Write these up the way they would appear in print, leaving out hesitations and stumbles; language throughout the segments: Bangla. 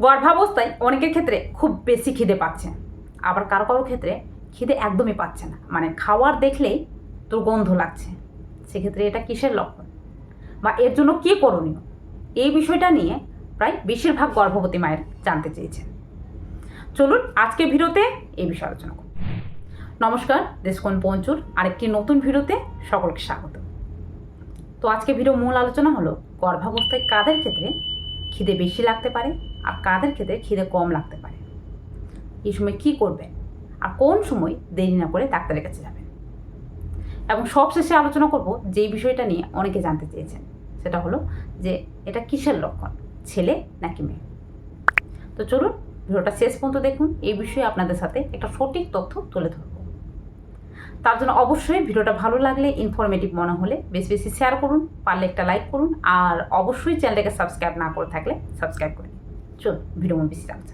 গর্ভাবস্থায় অনেকের ক্ষেত্রে খুব বেশি খিদে পাচ্ছে, আবার কারো কারো ক্ষেত্রে খিদে একদমই পাচ্ছে না, মানে খাওয়ার দেখলেই দুর্গন্ধ লাগছে। সেক্ষেত্রে এটা কিসের লক্ষণ বা এর জন্য কী করণীয়, এই বিষয়টা নিয়ে প্রায় বেশিরভাগ গর্ভবতী মায়ের জানতে চেয়েছেন। চলুন আজকে ভিডিওতে এই বিষয়ে আলোচনা করব। নমস্কার, দেশকোণ পঞ্চুর আরেকটি নতুন ভিডিওতে সকলকে স্বাগত। তো আজকে ভিডিও মূল আলোচনা হলো গর্ভাবস্থায় কাদের ক্ষেত্রে খিদে বেশি লাগতে পারে আর কাদের ক্ষেত্রে খিদে কম লাগতে পারে, এই সময় কী করবেন আর কোন সময় দেরি না করে ডাক্তারের কাছে যাবেন। এবং সবশেষে আলোচনা করব যেই বিষয়টা নিয়ে অনেকে জানতে চেয়েছেন, সেটা হলো যে এটা কিসের লক্ষণ, ছেলে নাকি মেয়ে। তো চলুন ভিডিওটা শেষ পর্যন্ত দেখুন, এই বিষয়ে আপনাদের সাথে একটা সঠিক তথ্য তুলে ধরব। তার জন্য অবশ্যই ভিডিওটা ভালো লাগলে, ইনফরমেটিভ মনে হলে বেশি বেশি শেয়ার করুন, পারলে একটা লাইক করুন, আর অবশ্যই চ্যানেলটাকে সাবস্ক্রাইব না করে থাকলে সাবস্ক্রাইব করে নিন। চলুন ভিডিও মন বেশি জানতে।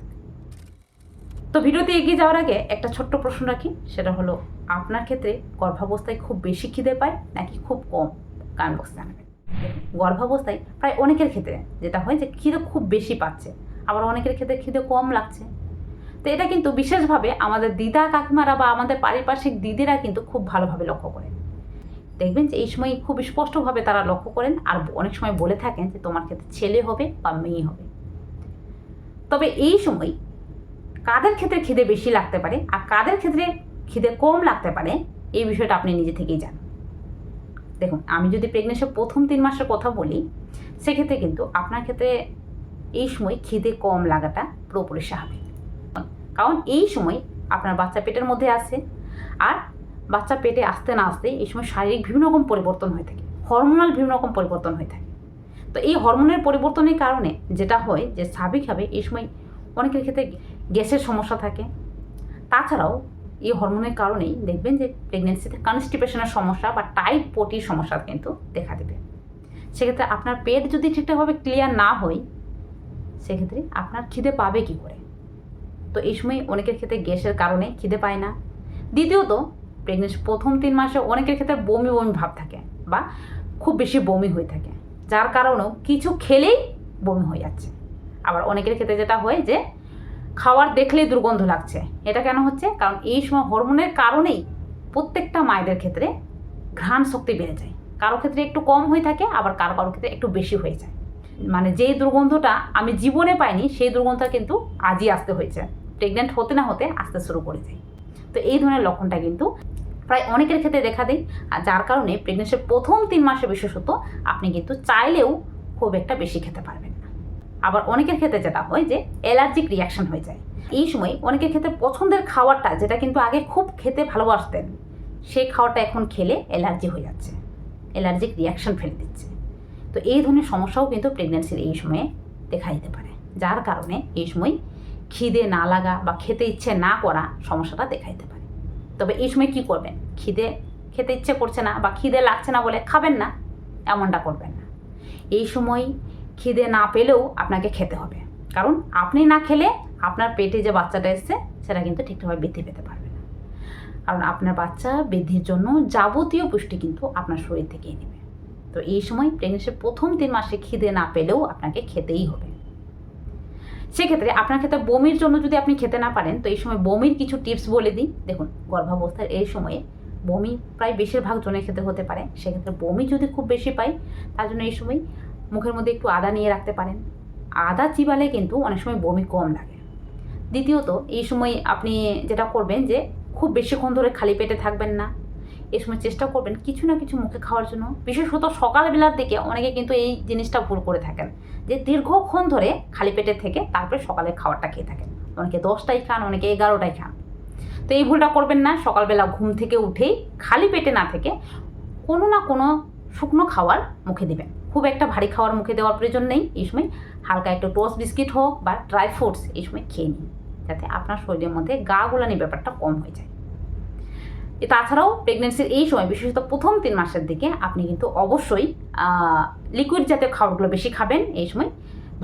তো ভিডিওতে এগিয়ে যাওয়ার আগে একটা ছোট্ট প্রশ্ন রাখি, সেটা হলো আপনার ক্ষেত্রে গর্ভাবস্থায় খুব বেশি খিদে পায় নাকি খুব কম? কারণ বক্সে জানাবেন। গর্ভাবস্থায় প্রায় অনেকের ক্ষেত্রে যেটা হয় যে খিদে খুব বেশি পাচ্ছে, আবার অনেকের ক্ষেত্রে খিদে কম লাগছে। তো এটা কিন্তু বিশেষভাবে আমাদের দিদা কাকিমারা বা আমাদের পারিপার্শ্বিক দিদিরা কিন্তু খুব ভালোভাবে লক্ষ্য করেন। দেখবেন যে এই সময় খুব স্পষ্টভাবে তারা লক্ষ্য করেন, আর অনেক সময় বলে থাকেন যে তোমার ক্ষেত্রে ছেলে হবে বা মেয়ে হবে। তবে এই সময় কাদের ক্ষেত্রে খিদে বেশি লাগতে পারে আর কাদের ক্ষেত্রে খিদে কম লাগতে পারে, এই বিষয়টা আপনি নিজে থেকেই জানেন। দেখুন, আমি যদি প্রেগনেন্সির প্রথম 3 মাসের কথা বলি, সেক্ষেত্রে কিন্তু আপনার ক্ষেত্রে এই সময় খিদে কম লাগাটা পুরোপুরি স্বাভাবিক। কারণ এই সময় আপনার বাচ্চা পেটের মধ্যে আসে, আর বাচ্চা পেটে আসতে না আসতে এই সময় শারীরিক বিভিন্ন রকম পরিবর্তন হয়ে থাকে, হরমোনাল বিভিন্ন রকম পরিবর্তন হয়ে থাকে। তো এই হরমোনের পরিবর্তনের কারণে যেটা হয় যে স্বাভাবিকভাবে এই সময় অনেকের ক্ষেত্রে গ্যাসের সমস্যা থাকে। তাছাড়াও এই হরমোনের কারণেই দেখবেন যে প্রেগনেন্সিতে কনস্টিপেশনের সমস্যা বা টাইপ পটির সমস্যা কিন্তু দেখা দেবে। সেক্ষেত্রে আপনার পেট যদি ঠিকঠাকভাবে ক্লিয়ার না হয়, সেক্ষেত্রে আপনার খিদে পাবে কী করে? তো এই সময় অনেকের ক্ষেত্রে গ্যাসের কারণে খিদে পায় না। দ্বিতীয়ত, প্রেগনেন্সি প্রথম 3 মাসে অনেকের ক্ষেত্রে বমি বমি ভাব থাকে বা খুব বেশি বমি হয়ে থাকে, যার কারণেও কিছু খেলেই বমি হয়ে যাচ্ছে। আবার অনেকের ক্ষেত্রে যেটা হয় যে খাওয়ার দেখলেই দুর্গন্ধ লাগছে। এটা কেন হচ্ছে? কারণ এই সময় হরমোনের কারণেই প্রত্যেকটা মায়েদের ক্ষেত্রে ঘ্রাণ শক্তি বেড়ে যায়। কারো ক্ষেত্রে একটু কম হয়ে থাকে, আবার কারো কারো ক্ষেত্রে একটু বেশি হয়ে যায়। মানে যেই দুর্গন্ধটা আমি জীবনে পাইনি, সেই দুর্গন্ধটা কিন্তু আজই আসতে হয়েছে, প্রেগনেন্ট হতে না হতে আসতে শুরু করে যায়। তো এই ধরনের লক্ষণটা কিন্তু প্রায় অনেকের ক্ষেত্রে দেখা দেয়, আর যার কারণে প্রেগনেন্সির প্রথম 3 মাসে বিশেষত আপনি কিন্তু চাইলেও খুব একটা বেশি খেতে পারবেন না। আবার অনেকের ক্ষেত্রে যেটা হয় যে অ্যালার্জিক রিয়াকশন হয়ে যায়। এই সময় অনেকের ক্ষেত্রে পছন্দের খাবারটা, যেটা কিন্তু আগে খুব খেতে ভালোবাসতেন, সেই খাবারটা এখন খেলে অ্যালার্জি হয়ে যাচ্ছে, অ্যালার্জিক রিয়াকশন ফেলে দিচ্ছে। তো এই ধরনের সমস্যাও কিন্তু প্রেগনেন্সির এই সময়ে দেখা দিতে পারে, যার কারণে এই সময় খিদে না লাগা বা খেতে ইচ্ছে না করা সমস্যাটা দেখা দিতে পারে। তবে এই সময় কী করবেন? খেতে ইচ্ছে করছে না বা খিদে লাগছে না বলে খাবেন না, এমনটা করবেন না। এই সময় খিদে না পেলেও আপনাকে খেতে হবে, কারণ আপনি না খেলে আপনার পেটে যে বাচ্চাটা এসছে সেটা কিন্তু ঠিকঠাকভাবে বৃদ্ধি পেতে পারবে না। কারণ আপনার বাচ্চা বৃদ্ধির জন্য যাবতীয় পুষ্টি কিন্তু আপনার শরীর থেকেই নেবে। তো এই সময় প্রেগনেন্সির প্রথম 3 মাসে খিদে না পেলেও আপনাকে খেতেই হবে। সেক্ষেত্রে আপনার ক্ষেত্রে বমির জন্য যদি আপনি খেতে না পারেন, তো এই সময় বমির কিছু টিপস বলে দিই। দেখুন, গর্ভাবস্থার এই সময়ে বমি প্রায় বেশিরভাগ জনের ক্ষেত্রে হতে পারে। সেক্ষেত্রে বমি যদি খুব বেশি পাই, তার জন্য এই সময় মুখের মধ্যে একটু আদা নিয়ে রাখতে পারেন। আদা চিবালে কিন্তু অনেক সময় বমি কম লাগে। দ্বিতীয়ত, এই সময় আপনি যেটা করবেন যে খুব বেশিক্ষণ ধরে খালি পেটে থাকবেন না। এই সময় চেষ্টা করবেন কিছু না কিছু মুখে খাওয়ার জন্য। বিশেষত সকালবেলার দিকে অনেকে কিন্তু এই জিনিসটা ভুল করে থাকেন, যে দীর্ঘক্ষণ ধরে খালি পেটে থেকে তারপরে সকালের খাবারটা খেয়ে থাকেন। অনেকে 10টায় খান, অনেকে 11টায় খান। তো এই ভুলটা করবেন না। সকালবেলা ঘুম থেকে উঠেই খালি পেটে না থেকে কোনো না কোনো শুকনো খাবার মুখে দেবেন। খুব একটা ভারী খাবার মুখে দেওয়ার প্রয়োজন নেই। এই সময় হালকা একটু টোস্ট বিস্কিট হোক বা ড্রাই ফ্রুটস এই সময় খেয়ে নিন, যাতে আপনার শরীরের মধ্যে গা গোলানি ব্যাপারটা কম হয়ে যায়। তাছাড়াও প্রেগনেন্সির এই সময় বিশেষত প্রথম 3 মাসের দিকে আপনি কিন্তু অবশ্যই লিকুইড জাতীয় খাবারগুলো বেশি খাবেন। এই সময়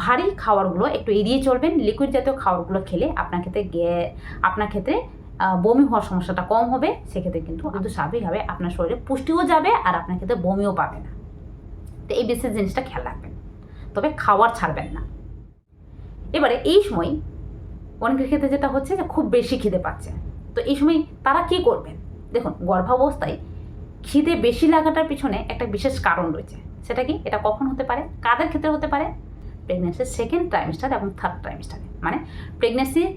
ভারী খাবারগুলো একটু এড়িয়ে চলবেন। লিকুইড জাতীয় খাবারগুলো খেলে আপনার ক্ষেত্রে বমি হওয়ার সমস্যাটা কম হবে। সেক্ষেত্রে কিন্তু স্বাভাবিকভাবে আপনার শরীরে পুষ্টিও যাবে আর আপনার ক্ষেত্রে বমিও পাবে না। তো এই বিশেষ জিনিসটা খেয়াল রাখবেন, তবে খাওয়ার ছাড়বেন না। এবারে এই সময় অনেকের ক্ষেত্রে যেটা হচ্ছে যে খুব বেশি খিদে পাচ্ছে, তো এই সময় তারা কি করবেন? দেখুন, গর্ভাবস্থায় খিদে বেশি লাগাটার পিছনে একটা বিশেষ কারণ রয়েছে। সেটা কি? এটা কখন হতে পারে, কাদের ক্ষেত্রে হতে পারে? প্রেগনেন্সির সেকেন্ড ট্রাইমেস্টার এবং থার্ড ট্রাইমেস্টারে, মানে প্রেগনেন্সির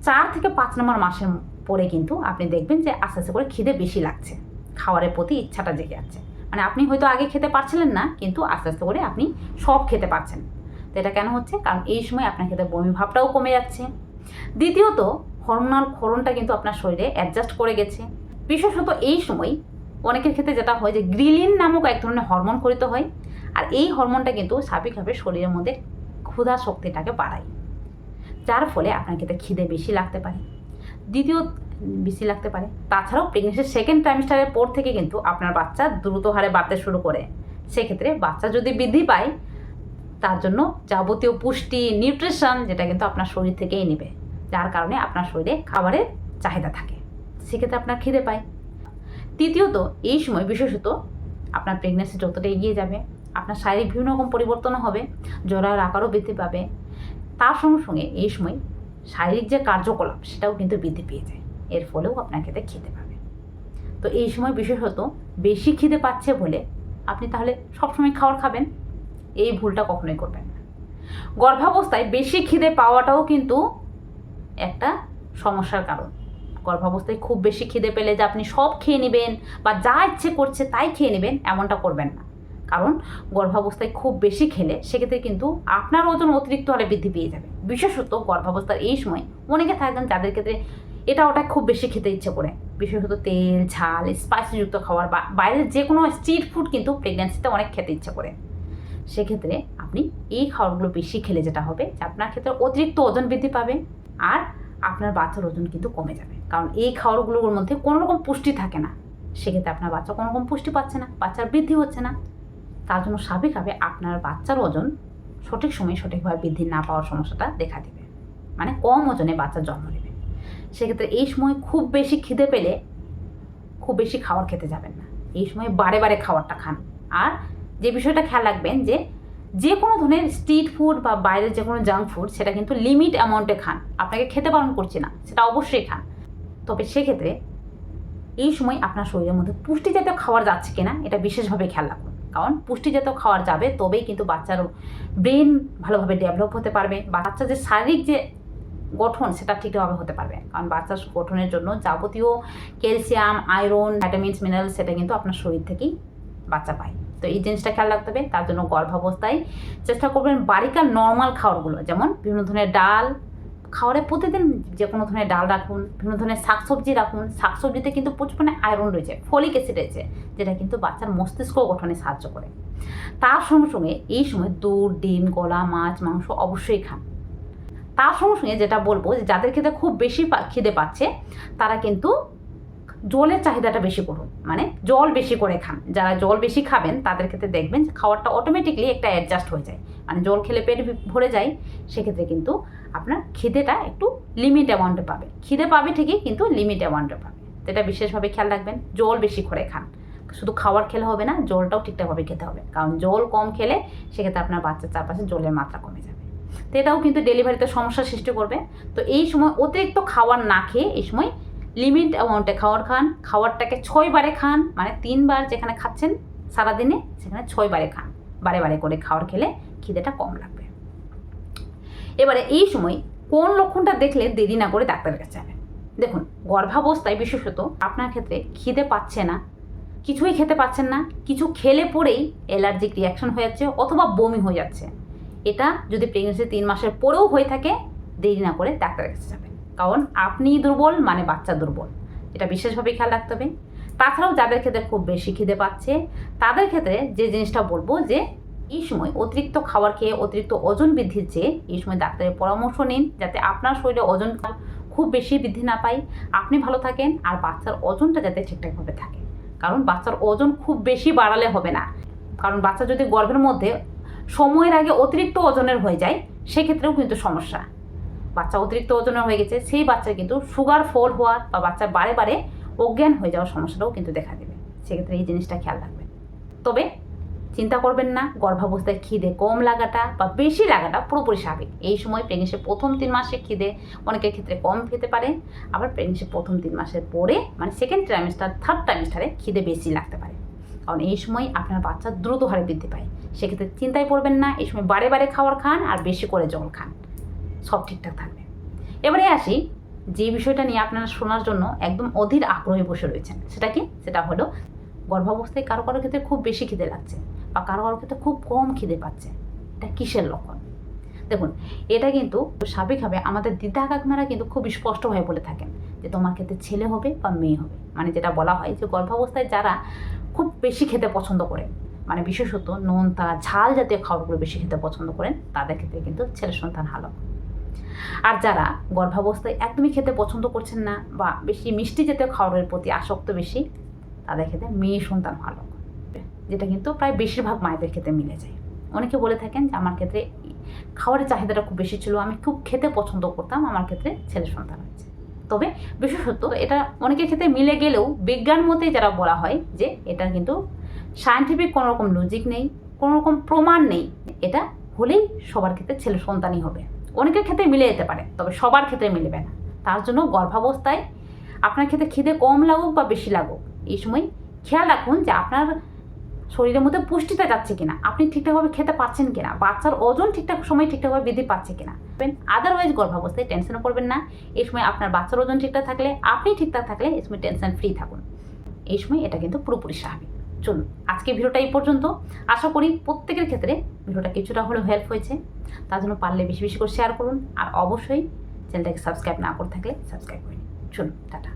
4 থেকে 5 নম্বর মাসের পরে কিন্তু আপনি দেখবেন যে আস্তে আস্তে করে খিদে বেশি লাগছে, খাবারের প্রতি ইচ্ছাটা জেগে যাচ্ছে। মানে আপনি হয়তো আগে খেতে পারছিলেন না, কিন্তু আস্তে আস্তে করে আপনি সব খেতে পারছেন। তো এটা কেন হচ্ছে? কারণ এই সময় আপনার ক্ষেত্রে বমি ভাবটাও কমে যাচ্ছে। দ্বিতীয়ত, হরমোনাল ক্ষরণটা কিন্তু আপনার শরীরে অ্যাডজাস্ট করে গেছে। বিশেষত এই সময় অনেকের ক্ষেত্রে যেটা হয় যে গ্রিলিন নামক এক ধরনের হরমোন খরিত হয়, আর এই হরমোনটা কিন্তু স্বাভাবিকভাবে শরীরের মধ্যে ক্ষুধা শক্তিটাকে বাড়ায়, যার ফলে আপনার ক্ষেত্রে খিদে বেশি লাগতে পারে, বেশি লাগতে পারে। তাছাড়াও প্রেগনেন্সির সেকেন্ড ট্রাইমেস্টারের পর থেকে কিন্তু আপনার বাচ্চা দ্রুত হারে বাড়তে শুরু করে। সেক্ষেত্রে বাচ্চা যদি বৃদ্ধি পায়, তার জন্য যাবতীয় পুষ্টি, নিউট্রিশন, যেটা কিন্তু আপনার শরীর থেকেই নেবে, যার কারণে আপনার শরীরে খাবারের চাহিদা থাকে, সেক্ষেত্রে আপনার খিদে পায়। তৃতীয়ত, এই সময় বিশেষত আপনার প্রেগনেন্সি যতটা এগিয়ে যাবে, আপনার শারীরিক বিভিন্ন রকম পরিবর্তনও হবে, জরায়ুর আকারও বৃদ্ধি পাবে। তার সঙ্গে সঙ্গে এই সময় শারীরিক যে কার্যকলাপ সেটাও কিন্তু বৃদ্ধি পেয়ে যায়, এর ফলেও আপনার ক্ষেত্রে খিদে পাবে। তো এই সময় বিশেষত বেশি খিদে পাচ্ছে বলে আপনি তাহলে সবসময় খাবার খাবেন, এই ভুলটা কখনোই করবেন না। গর্ভাবস্থায় বেশি খিদে পাওয়াটাও কিন্তু একটা সমস্যার কারণ। গর্ভাবস্থায় খুব বেশি খিদে পেলে যে আপনি সব খেয়ে নেবেন বা যা ইচ্ছে করছে তাই খেয়ে নেবেন, এমনটা করবেন না। কারণ গর্ভাবস্থায় খুব বেশি খেলে সেক্ষেত্রে কিন্তু আপনার ওজন অতিরিক্ত হারে বৃদ্ধি পেয়ে যাবে। বিশেষত গর্ভাবস্থার এই সময় অনেকে থাকেন যাদের ক্ষেত্রে এটা ওটা খুব বেশি খেতে ইচ্ছে করে, বিশেষত তেল, ঝাল, স্পাইসিযুক্ত খাবার বা বাইরের যে কোনো স্ট্রিট ফুড কিন্তু প্রেগনেন্সিতে অনেক খেতে ইচ্ছে করে। সেক্ষেত্রে আপনি এই খাবারগুলো বেশি খেলে যেটা হবে যে আপনার ক্ষেত্রে অতিরিক্ত ওজন বৃদ্ধি পাবে, আর আপনার বাচ্চার ওজন কিন্তু কমে যাবে। কারণ এই খাবারগুলোর মধ্যে কোনো রকম পুষ্টি থাকে না, সেক্ষেত্রে আপনার বাচ্চা কোনো রকম পুষ্টি পাচ্ছে না, বাচ্চার বৃদ্ধি হচ্ছে না। তার জন্য স্বাভাবিকভাবে আপনার বাচ্চার ওজন সঠিক সময়ে সঠিকভাবে বৃদ্ধি না পাওয়ার সমস্যাটা দেখা দেবে, মানে কম ওজনে বাচ্চার জন্ম নেবে। সেক্ষেত্রে এই সময় খুব বেশি খিদে পেলে খুব বেশি খাবার খেতে যাবেন না, এই সময় বারে বারে খাবারটা খান। আর যে বিষয়টা খেয়াল রাখবেন যে কোনো ধরনের স্ট্রিট ফুড বা বাইরের যে কোনো জাঙ্ক ফুড সেটা কিন্তু লিমিট অ্যামাউন্টে খান। আপনাকে খেতে বারণ করছি না, সেটা অবশ্যই খান, তবে সেক্ষেত্রে এই সময় আপনার শরীরের মধ্যে পুষ্টিজাতীয় খাবার যাচ্ছে কিনা এটা বিশেষভাবে খেয়াল রাখুন। কারণ পুষ্টিজাতীয় খাবার যাবে তবেই কিন্তু বাচ্চার ব্রেন ভালোভাবে ডেভেলপ হতে পারবে, বাচ্চার যে শারীরিক যে গঠন সেটা ঠিকভাবে হতে পারবে। কারণ বাচ্চার গঠনের জন্য যাবতীয় ক্যালসিয়াম, আয়রন, ভিটামিনস, মিনারেল সেটা কিন্তু আপনার শরীর থেকেই বাচ্চা পায়। তো এই জিনিসটা খেয়াল রাখতে হবে। তার জন্য গর্ভাবস্থায় চেষ্টা করবেন বাড়িকার নর্মাল খাবারগুলো, যেমন বিভিন্ন ধরনের ডাল খাবারে প্রতিদিন যে কোনো ধরনের ডাল রাখুন, বিভিন্ন ধরনের শাকসবজি রাখুন। শাকসবজিতে কিন্তু প্রচুর পরিমাণে আয়রন রয়েছে, ফলিক অ্যাসিড রয়েছে, যেটা কিন্তু বাচ্চার মস্তিষ্ক গঠনে সাহায্য করে। তার সঙ্গে সঙ্গে এই সময় দুধ, ডিম, কলা, মাছ, মাংস অবশ্যই খান। তার সঙ্গে সঙ্গে যেটা বলবো যে যাদের ক্ষেত্রে খুব বেশি খিদে পাচ্ছে তারা কিন্তু জলের চাহিদাটা বেশি করুন, মানে জল বেশি করে খান। যারা জল বেশি খাবেন তাদের ক্ষেত্রে দেখবেন যে খাবারটা অটোমেটিকলি একটা অ্যাডজাস্ট হয়ে যায়, মানে জল খেলে পেট ভরে যায়। সেক্ষেত্রে কিন্তু আপনার খিদেটা একটু লিমিট অ্যামাউন্টে পাবে, খিদে পাবে ঠিকই কিন্তু লিমিট অ্যামাউন্টে পাবে। এটা বিশেষভাবে খেয়াল রাখবেন। জল বেশি করে খান, শুধু খাবার খেলে হবে না, জলটাও ঠিকঠাকভাবে খেতে হবে। কারণ জল কম খেলে সেক্ষেত্রে আপনার বাচ্চার চারপাশে জলের মাত্রা কমে যাবে, তো এটাও কিন্তু ডেলিভারিতে সমস্যার সৃষ্টি করবে। তো এই সময় অতিরিক্ত খাবার না খেয়ে এই সময় লিমিট অ্যামাউন্টে খাবার খান। খাবারটাকে 6 বারে খান, মানে 3 বার যেখানে খাচ্ছেন সারাদিনে সেখানে 6 বারে খান। বারে বারে করে খাবার খেলে খিদেটা কম লাগবে। এবারে এই সময় কোন লক্ষণটা দেখলে দেরি না করে ডাক্তারের কাছে যাবেন? দেখুন, গর্ভাবস্থায় বিশেষত আপনার ক্ষেত্রে খিদে পাচ্ছে না, কিছুই খেতে পাচ্ছেন না, কিছু খেলে পরেই অ্যালার্জিক রিয়াকশন হয়ে যাচ্ছে অথবা বমি হয়ে যাচ্ছে, এটা যদি প্রেগনেন্সি 3 মাসের পরেও হয়ে থাকে, দেরি না করে ডাক্তারের কাছে যাবেন। কারণ আপনি দুর্বল মানে বাচ্চা দুর্বল, এটা বিশেষভাবে খেয়াল রাখতে হবে। তাছাড়াও যাদের ক্ষেত্রে খুব বেশি খিদে পাচ্ছে তাদের ক্ষেত্রে যে জিনিসটা বলবো যে এই সময় অতিরিক্ত খাবার খেয়ে অতিরিক্ত ওজন বৃদ্ধির চেয়ে এই সময় ডাক্তারের পরামর্শ নিন, যাতে আপনার শরীরে ওজন খুব বেশি বৃদ্ধি না পায়, আপনি ভালো থাকেন আর বাচ্চার ওজনটা যাতে ঠিকঠাকভাবে থাকে। কারণ বাচ্চার ওজন খুব বেশি বাড়ালে হবে না, কারণ বাচ্চা যদি গর্ভের মধ্যে সময়ের আগে অতিরিক্ত ওজনের হয়ে যায় সেক্ষেত্রেও কিন্তু সমস্যা। বাচ্চা অতিরিক্ত ওজনের হয়ে গেছে, সেই বাচ্চার কিন্তু সুগার ফল হওয়ার বা বাচ্চার বারে বারে অজ্ঞান হয়ে যাওয়ার সমস্যাটাও কিন্তু দেখা দেবে। সেক্ষেত্রে এই জিনিসটা খেয়াল রাখবেন। তবে চিন্তা করবেন না, গর্ভাবস্থায় খিদে কম লাগাটা বা বেশি লাগাটা পুরোপুরি স্বাভাবিক। এই সময় প্রেগনেন্সির প্রথম 3 মাসে খিদে অনেকের ক্ষেত্রে কম খেতে পারে, আবার প্রেগনেন্সির প্রথম 3 মাসের পরে মানে সেকেন্ড ট্রাইমেস্টার থার্ড ট্রাইমেস্টারে খিদে বেশি লাগতে পারে, কারণ এই সময় আপনার বাচ্চা দ্রুত হারে বৃদ্ধি পায়। সেক্ষেত্রে চিন্তায় পড়বেন না, এই সময় বারে বারে খাবার খান আর বেশি করে জল খান, সব ঠিকঠাক থাকবে। এবারে আসি যে বিষয়টা নিয়ে আপনারা শোনার জন্য একদম অধীর আগ্রহে বসে রয়েছেন, সেটা হলো গর্ভাবস্থায় কারো কারো ক্ষেত্রে খুব বেশি খিদে লাগছে বা কারো কারো ক্ষেত্রে খুব কম খিদে পাচ্ছে। এটা কিসের লক্ষণ? দেখুন, এটা কিন্তু স্বাভাবিকভাবে আমাদের দিদা কাকিমারা কিন্তু খুব স্পষ্টভাবে বলে থাকেন যে তোমার ক্ষেত্রে ছেলে হবে বা মেয়ে হবে। মানে যেটা বলা হয় যে গর্ভাবস্থায় যারা খুব বেশি খেতে পছন্দ করেন, মানে বিশেষত নোনতা ঝাল জাতীয় খাবারগুলো বেশি খেতে পছন্দ করেন, তাদের ক্ষেত্রে কিন্তু ছেলে সন্তান ভালো। আর যারা গর্ভাবস্থায় একদমই খেতে পছন্দ করছেন না বা বেশি মিষ্টি জাতীয় খাবারের প্রতি আসক্ত বেশি, তাদের ক্ষেত্রে মেয়ে সন্তান ভালো, যেটা কিন্তু প্রায় বেশিরভাগ মায়েদের ক্ষেত্রে মিলে যায়। অনেকে বলে থাকেন যে আমার ক্ষেত্রে খাবারের চাহিদাটা খুব বেশি ছিল, আমি খুব খেতে পছন্দ করতাম, আমার ক্ষেত্রে ছেলে সন্তান হচ্ছে। তবে বিশেষত এটা অনেকের ক্ষেত্রে মিলে গেলেও বিজ্ঞান মতে যারা বলা হয় যে এটা কিন্তু সায়েন্টিফিক কোনো রকম লজিক নেই, কোনো রকম প্রমাণ নেই, এটা হলেই সবার ক্ষেত্রে ছেলে সন্তানই হবে। অনেকের ক্ষেত্রে মিলে যেতে পারে, তবে সবার ক্ষেত্রে মিলবে না। তার জন্য গর্ভাবস্থায় আপনার ক্ষেত্রে খিদে কম লাগুক বা বেশি লাগুক, এই সময় খেয়াল রাখুন যে আপনার শরীরের মধ্যে পুষ্টিটা যাচ্ছে কিনা, আপনি ঠিকঠাকভাবে খেতে পারছেন কিনা, বাচ্চার ওজন ঠিকঠাক সময় ঠিকঠাকভাবে বৃদ্ধি পাচ্ছে কিনা। আদারওয়াইজ গর্ভাবস্থায় টেনশনও করবেন না। এই সময় আপনার বাচ্চার ওজন ঠিকঠাক থাকলে, আপনি ঠিকঠাক থাকলে এই সময় টেনশন ফ্রি থাকুন। এই সময় এটা কিন্তু পুরোপুরি স্বাভাবিক। চলুন আজকে ভিডিওটা এই পর্যন্ত। আশা করি প্রত্যেকের ক্ষেত্রে ভিডিওটা কিছুটা হলেও হেল্প হয়েছে। তার জন্য পারলে বেশি বেশি করে শেয়ার করুন, আর অবশ্যই চ্যানেলটাকে সাবস্ক্রাইব না করে থাকলে সাবস্ক্রাইব করে নিন। চলুন টাটা।